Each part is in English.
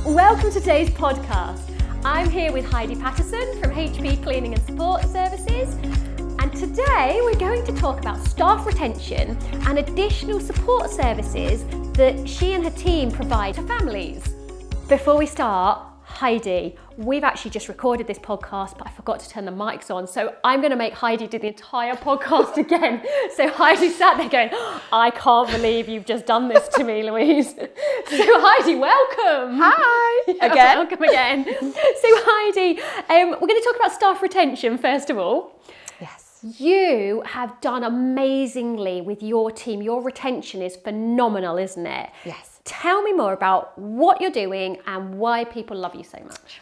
Welcome to today's podcast. I'm here with Heidi Pattison from HP Cleaning and Support Services, and today we're going to talk about staff retention and additional support services that she and her team provide to families. Before we start, Heidi, we've actually just recorded this podcast, but I forgot to turn the mics on, so I'm going to make Heidi do the entire podcast again. So Heidi sat there going, I can't believe you've just done this to me, Louise. So Heidi, welcome. Hi. Again. Welcome again. So Heidi, we're going to talk about staff retention first of all. Yes. You have done amazingly with your team. Your retention is phenomenal, isn't it? Yes. Tell me more about what you're doing and why people love you so much.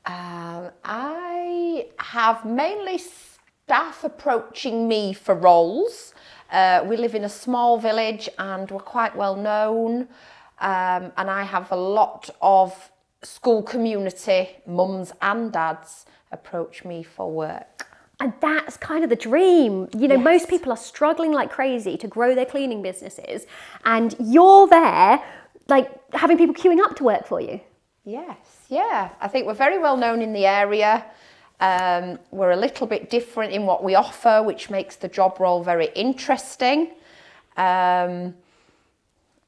I have mainly staff approaching me for roles. We live in a small village and we're quite well known. And I have a lot of school community, mums and dads, approach me for work. And that's kind of the dream. You know, Yes. most people are struggling like crazy to grow their cleaning businesses. And you're there, like, having people queuing up to work for you. Yes, yeah. I think we're very well known in the area. We're a little bit different in what we offer, which makes the job role very interesting. And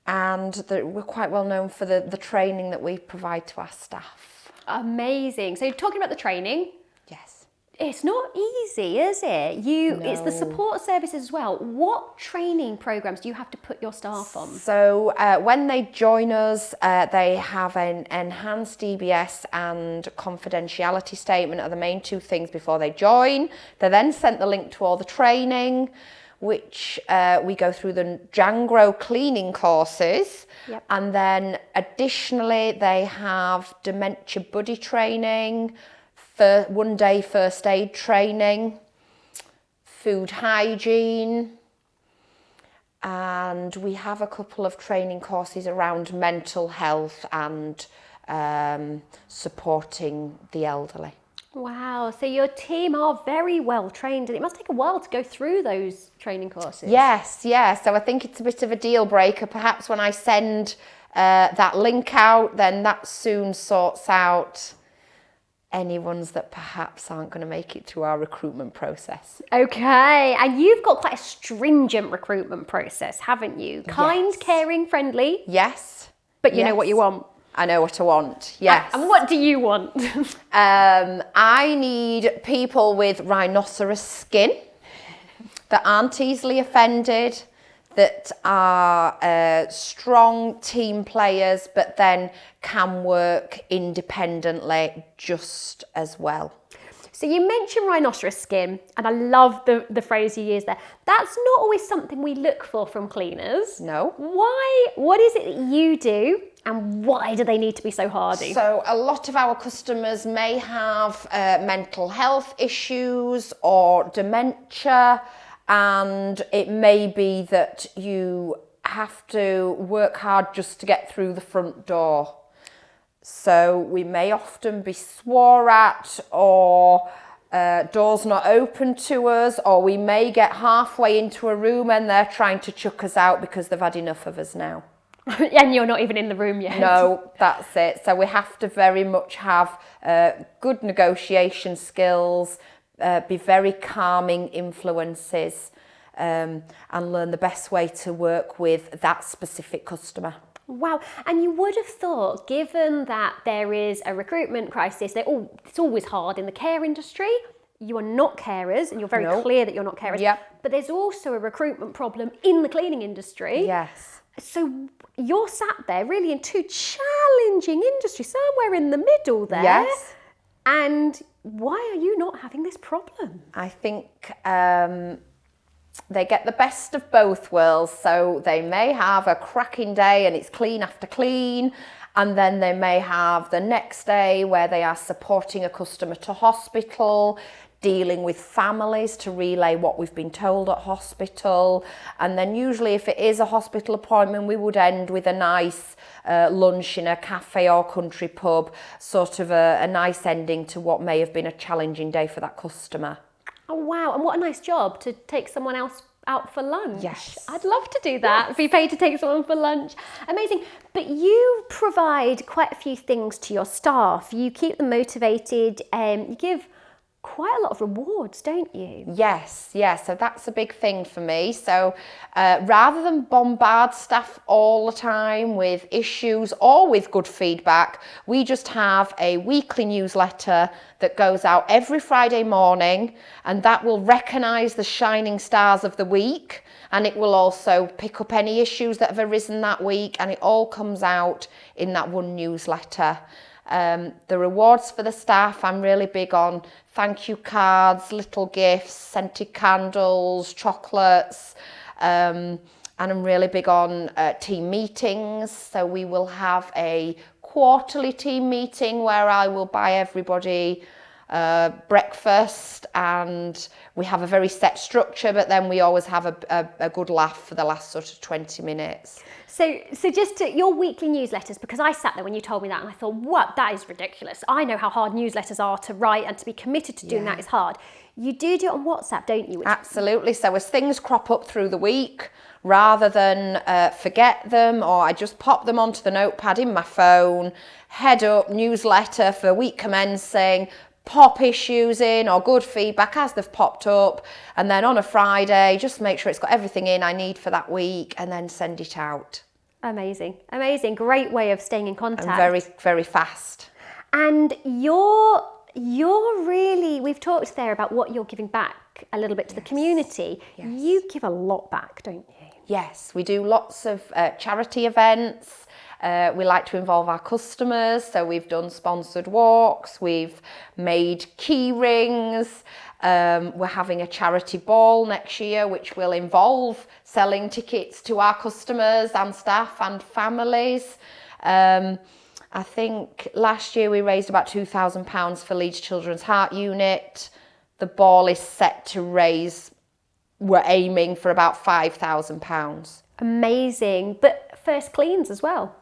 we're quite well known for the training that we provide to our staff. Amazing. So you're talking about the training. Yes. It's not easy, is it? It's the No. support services as well. What training programs do you have to put your staff on? So when they join us, they have an enhanced DBS and confidentiality statement are the main two things before they join. They're then sent the link to all the training, which we go through the Jangro cleaning courses. Yep. And then additionally, they have dementia buddy training, one day first aid training, food hygiene, and we have a couple of training courses around mental health and supporting the elderly. Wow, so your team are very well trained and it must take a while to go through those training courses. Yes, yeah. So I think it's a bit of a deal breaker. Perhaps when I send that link out, then that soon sorts out any ones that perhaps aren't going to make it through our recruitment process. Okay, and you've got quite a stringent recruitment process, haven't you? Kind, Yes. caring, friendly, Yes. but you know what you want. I know what I want, yes. And what do you want? I need people with rhinoceros skin that aren't easily offended, that are strong team players, but then can work independently just as well. So you mentioned rhinoceros skin, and I love the phrase you use there. That's not always something we look for from cleaners. No. Why? What is it that you do, and why do they need to be so hardy? So a lot of our customers may have mental health issues or dementia, and it may be that you have to work hard just to get through the front door. So we may often be swore at, or doors not open to us, or we may get halfway into a room and they're trying to chuck us out because they've had enough of us now. And you're not even in the room yet. No, that's it. So we have to very much have good negotiation skills, be very calming influences, and learn the best way to work with that specific customer. Wow, and you would have thought, given that there is a recruitment crisis, it's always hard in the care industry. You are not carers, and you're very No. clear that you're not carers. Yep. But there's also a recruitment problem in the cleaning industry. Yes. So you're sat there really in two challenging industries, somewhere in the middle there. Yes. And why are you not having this problem? I think they get the best of both worlds. So they may have a cracking day and it's clean after clean, and then they may have the next day where they are supporting a customer to hospital, dealing with families to relay what we've been told at hospital. And then usually if it is a hospital appointment, we would end with a nice lunch in a cafe or country pub, sort of a nice ending to what may have been a challenging day for that customer. Oh, wow. And what a nice job to take someone else out for lunch. Yes. I'd love to do that, be paid to take someone for lunch. Amazing. But you provide quite a few things to your staff. You keep them motivated, you give quite a lot of rewards, don't you? Yes, so that's a big thing for me. So rather than bombard staff all the time with issues or with good feedback, we just have a weekly newsletter that goes out every Friday morning, and that will recognise the shining stars of the week, and it will also pick up any issues that have arisen that week, and it all comes out in that one newsletter. The rewards for the staff, I'm really big on thank you cards, little gifts, scented candles, chocolates, and I'm really big on team meetings. So we will have a quarterly team meeting where I will buy everybody breakfast, and we have a very set structure, but then we always have a good laugh for the last sort of 20 minutes. So just your weekly newsletters, because I sat there when you told me that and I thought, what, that is ridiculous. I know how hard newsletters are to write, and to be committed to doing that is hard. You do it on WhatsApp, don't you? Absolutely. So as things crop up through the week, rather than forget them, or I just pop them onto the notepad in my phone, head up, newsletter for week commencing, pop issues in or good feedback as they've popped up, and then on a Friday just make sure it's got everything in I need for that week and then send it out. Amazing. Great way of staying in contact. And very, very fast. And you're really, we've talked there about what you're giving back a little bit to the community. Yes. You give a lot back, don't you? Yes, we do lots of charity events. We like to involve our customers, so we've done sponsored walks, we've made key rings, we're having a charity ball next year which will involve selling tickets to our customers and staff and families. I think last year we raised about £2,000 for Leeds Children's Heart Unit. The ball is set to raise, we're aiming for about £5,000. Amazing. But first cleans as well.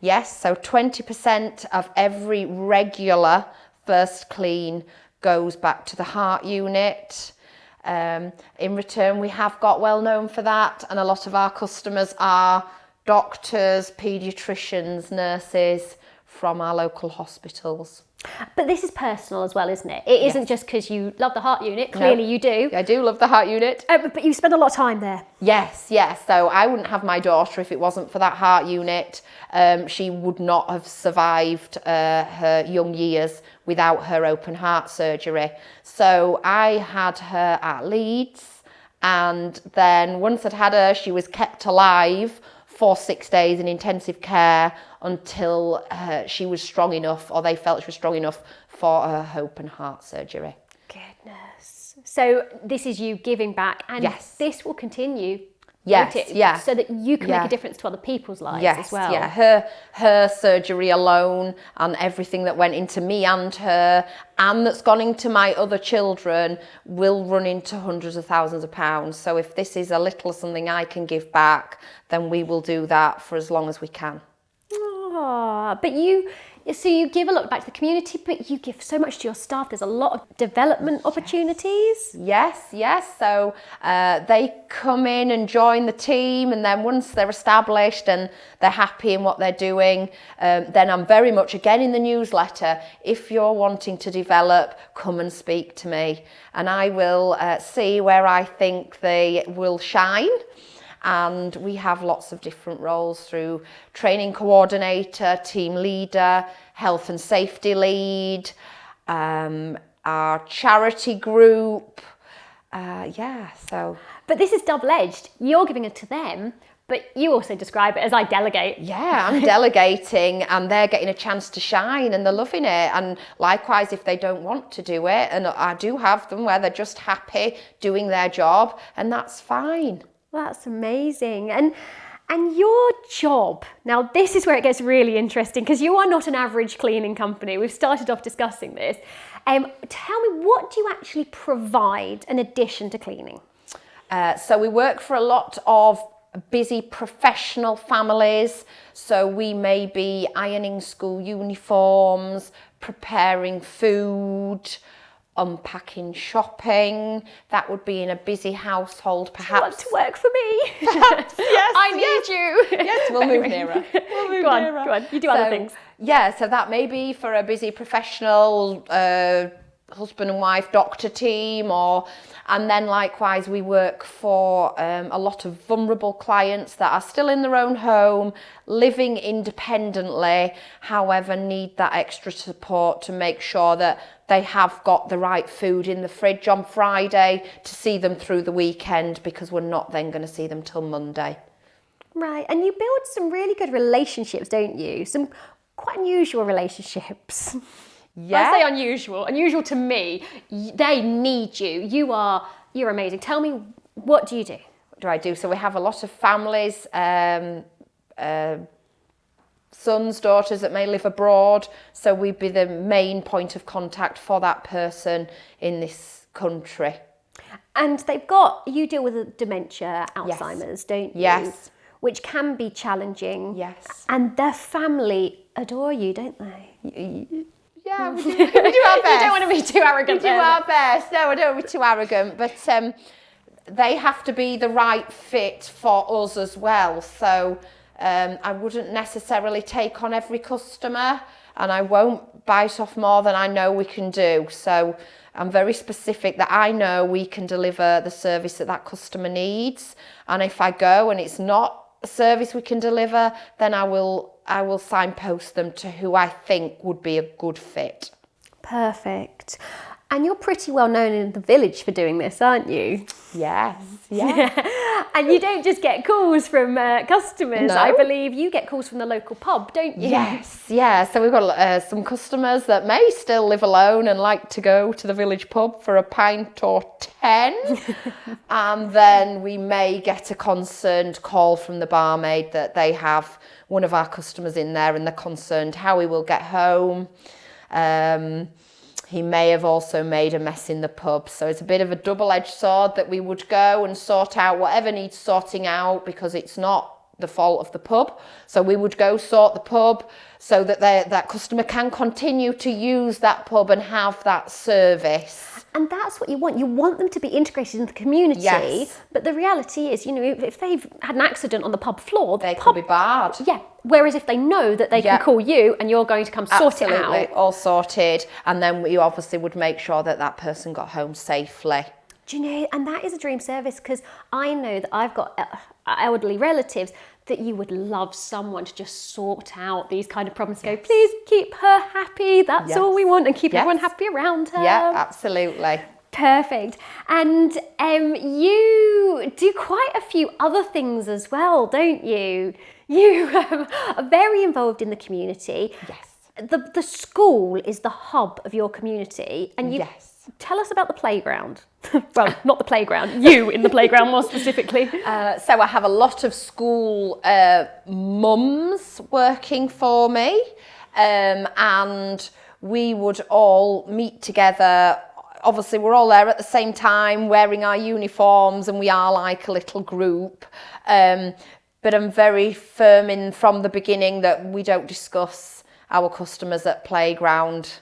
Yes, so 20% of every regular first clean goes back to the heart unit. In return, we have got well known for that, and a lot of our customers are doctors, paediatricians, nurses from our local hospitals. But this is personal as well, isn't it? It isn't just because you love the heart unit. Clearly you do. I do love the heart unit. But you spend a lot of time there. Yes. So I wouldn't have my daughter if it wasn't for that heart unit. She would not have survived her young years without her open heart surgery. So I had her at Leeds, and then once I'd had her, she was kept alive for 6 days in intensive care until she was strong enough, or they felt she was strong enough for her open heart surgery. Goodness. So this is you giving back, and this will continue. Yes, so that you can make a difference to other people's lives as well. Her surgery alone and everything that went into me and her, and that's gone into my other children, will run into hundreds of thousands of pounds. So if this is a little something I can give back, then we will do that for as long as we can. Oh, but you give a lot back to the community, but you give so much to your staff. There's a lot of development opportunities. Yes. So they come in and join the team, and then once they're established and they're happy in what they're doing, then I'm very much, again in the newsletter, if you're wanting to develop, come and speak to me, and I will see where I think they will shine. And we have lots of different roles through training coordinator, team leader, health and safety lead, our charity group. But this is double-edged. You're giving it to them, but you also describe it as I delegate. Yeah, I'm delegating, and they're getting a chance to shine, and they're loving it. And likewise, if they don't want to do it, and I do have them where they're just happy doing their job, and that's fine. That's amazing. And your job, now this is where it gets really interesting, because you are not an average cleaning company. We've started off discussing this. Tell me, what do you actually provide in addition to cleaning? So we work for a lot of busy professional families. So we may be ironing school uniforms, preparing food, unpacking shopping. That would be in a busy household, perhaps. Want to work for me? Perhaps, yes. I need you. Yes, we'll move nearer. We'll move Go on, nearer. go on. You do other things. Yeah, so that may be for a busy professional husband and wife doctor team, and then likewise we work for a lot of vulnerable clients that are still in their own home, living independently, however need that extra support to make sure that they have got the right food in the fridge on Friday to see them through the weekend, because we're not then going to see them till Monday. Right, and you build some really good relationships, don't you? Some quite unusual relationships. Yeah. I say unusual to me. They need you. You're amazing. Tell me, what do you do? What do I do? So we have a lot of families, sons, daughters that may live abroad. So we'd be the main point of contact for that person in this country. And you deal with dementia, Alzheimer's, don't you? Yes. Which can be challenging. Yes. And their family adore you, don't they? Yeah, we do our best. You don't want to be too arrogant. We do our best. No, I don't want to be too arrogant, but they have to be the right fit for us as well. So I wouldn't necessarily take on every customer, and I won't bite off more than I know we can do. So I'm very specific that I know we can deliver the service that customer needs. And if I go and it's not a service we can deliver, then I will signpost them to who I think would be a good fit. Perfect. And you're pretty well known in the village for doing this, aren't you? Yes. Yeah. And you don't just get calls from customers. No. I believe you get calls from the local pub, don't you? Yes. Yeah. So we've got some customers that may still live alone and like to go to the village pub for a pint or 10. And then we may get a concerned call from the barmaid that they have one of our customers in there and they're concerned how he will get home. He may have also made a mess in the pub. So it's a bit of a double-edged sword that we would go and sort out whatever needs sorting out, because it's not the fault of the pub. So we would go sort the pub so that that customer can continue to use that pub and have that service. And that's what you want. You want them to be integrated in the community. Yes. But the reality is, if they've had an accident on the pub floor, They could be barred. Yeah. Whereas if they know that they can call you and you're going to come sort it Absolutely, out. all sorted. And then we obviously would make sure that person got home safely. Do you know, and that is a dream service, because I know that I've got elderly relatives that you would love someone to just sort out these kind of problems. Go, please keep her happy. That's all we want, and keep everyone happy around her. Yeah, absolutely. Perfect. And you do quite a few other things as well, don't you? You are very involved in the community. Yes. The school is the hub of your community, and you tell us about the playground. Well, not the playground, you in the playground more specifically. So I have a lot of school mums working for me, and we would all meet together. Obviously, we're all there at the same time wearing our uniforms, and we are like a little group. But I'm very firm from the beginning that we don't discuss our customers at playground.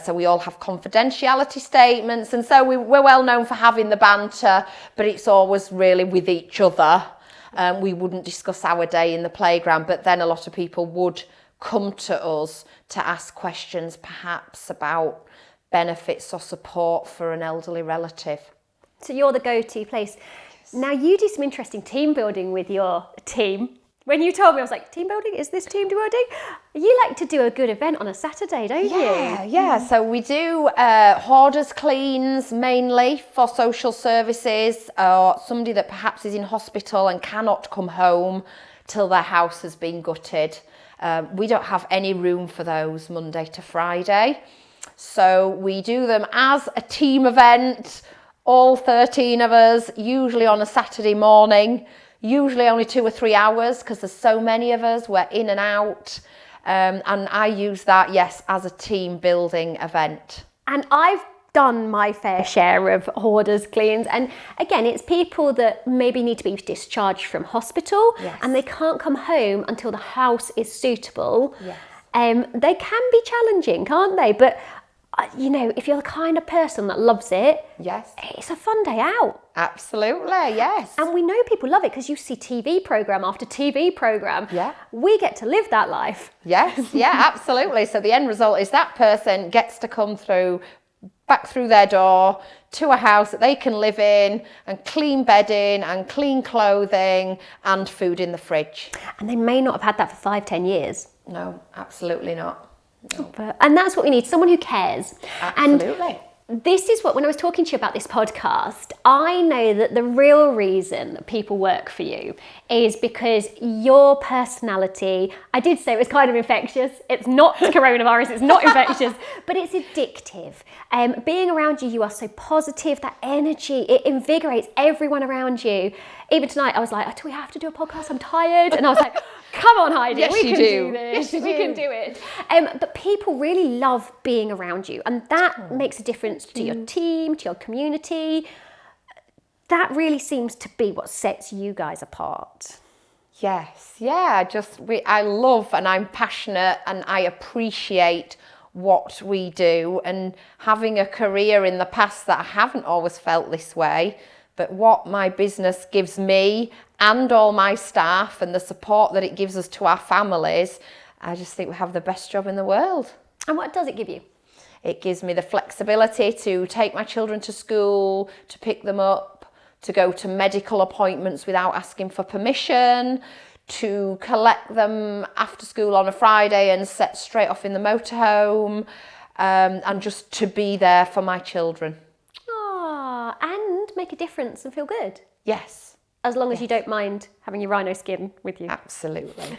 So we all have confidentiality statements, and so we're well known for having the banter, but it's always really with each other. We wouldn't discuss our day in the playground, but then a lot of people would come to us to ask questions, perhaps about benefits or support for an elderly relative. So you're the go-to place. Now you do some interesting team building with your team. When you told me, I was like, team building? Is this team building? You like to do a good event on a Saturday, don't you? Yeah. So we do hoarders cleans mainly for social services, or somebody that perhaps is in hospital and cannot come home till their house has been gutted. We don't have any room for those Monday to Friday. So we do them as a team event, all 13 of us, usually on a Saturday morning. Usually only 2 or 3 hours, because there's so many of us, we're in and out. And I use that, as a team building event. And I've done my fair share of hoarders cleans. And again, it's people that maybe need to be discharged from hospital and they can't come home until the house is suitable. They can be challenging, can't they? But you know, if you're the kind of person that loves it, Yes. it's a fun day out. Absolutely, yes. And we know people love it because you see TV programme after TV programme. Yeah. We get to live that life. Yes, yeah, absolutely. So the end result is that person gets to come back through their door to a house that they can live in, and clean bedding and clean clothing and food in the fridge. And they may not have had that for 5-10 years. No, absolutely not. No. And that's what we need, someone who cares. Absolutely. And this is what, when I was talking to you about this podcast, I know that the real reason that people work for you is because your personality, I did say it was kind of infectious. It's not coronavirus, it's not infectious, but it's addictive. Being around you, you are so positive, that energy, it invigorates everyone around you. Even tonight, I was like, do we have to do a podcast? I'm tired. And I was like, come on, Heidi, Yes, we you can do this. Yes, you we can do it. But people really love being around you, and that makes a difference to your team, to your community. That really seems to be what sets you guys apart. Yes, yeah, I love and I'm passionate and I appreciate what we do, and having a career in the past that I haven't always felt this way, but what my business gives me and all my staff and the support that it gives us to our families, I just think we have the best job in the world. And what does it give you? It gives me the flexibility to take my children to school, to pick them up, to go to medical appointments without asking for permission, to collect them after school on a Friday and set straight off in the motorhome, and just to be there for my children. Ah, and make a difference and feel good. Yes. As long as you don't mind having your rhino skin with you. Absolutely.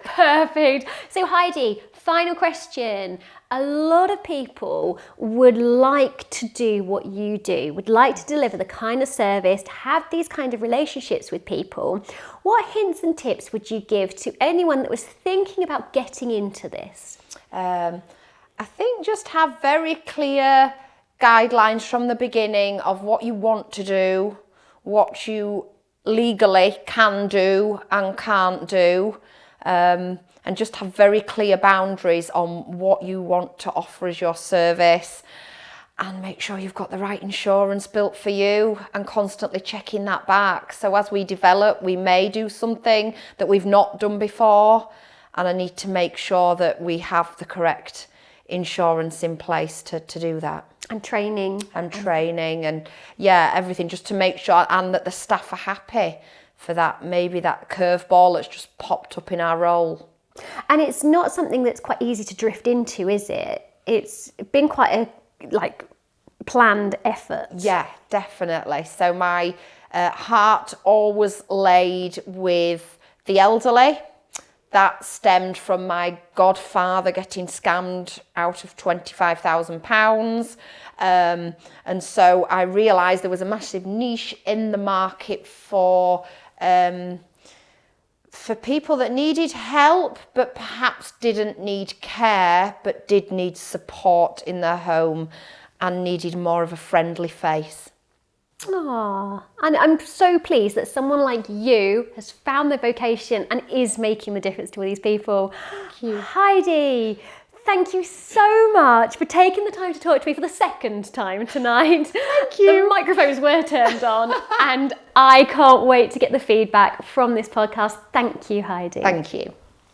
Perfect. So Heidi, final question. A lot of people would like to do what you do, would like to deliver the kind of service, to have these kind of relationships with people. What hints and tips would you give to anyone that was thinking about getting into this? I think just have very clear guidelines from the beginning of what you want to do, what you legally can do and can't do, and just have very clear boundaries on what you want to offer as your service, and make sure you've got the right insurance built for you and constantly checking that back. So as we develop, we may do something that we've not done before, and I need to make sure that we have the correct insurance in place to do that. And training. And yeah, everything, just to make sure, and that the staff are happy for that, maybe that curveball that's just popped up in our role. And it's not something that's quite easy to drift into, is it? It's been quite a planned effort. Yeah, definitely. So my heart always laid with the elderly. That stemmed from my godfather getting scammed out of £25,000. And so I realised there was a massive niche in the market for people that needed help, but perhaps didn't need care, but did need support in their home and needed more of a friendly face. Aww. And I'm so pleased that someone like you has found their vocation and is making the difference to all these people. Thank you. Heidi, thank you so much for taking the time to talk to me for the second time tonight. Thank you. The microphones were turned on and I can't wait to get the feedback from this podcast. Thank you, Heidi. Thank you.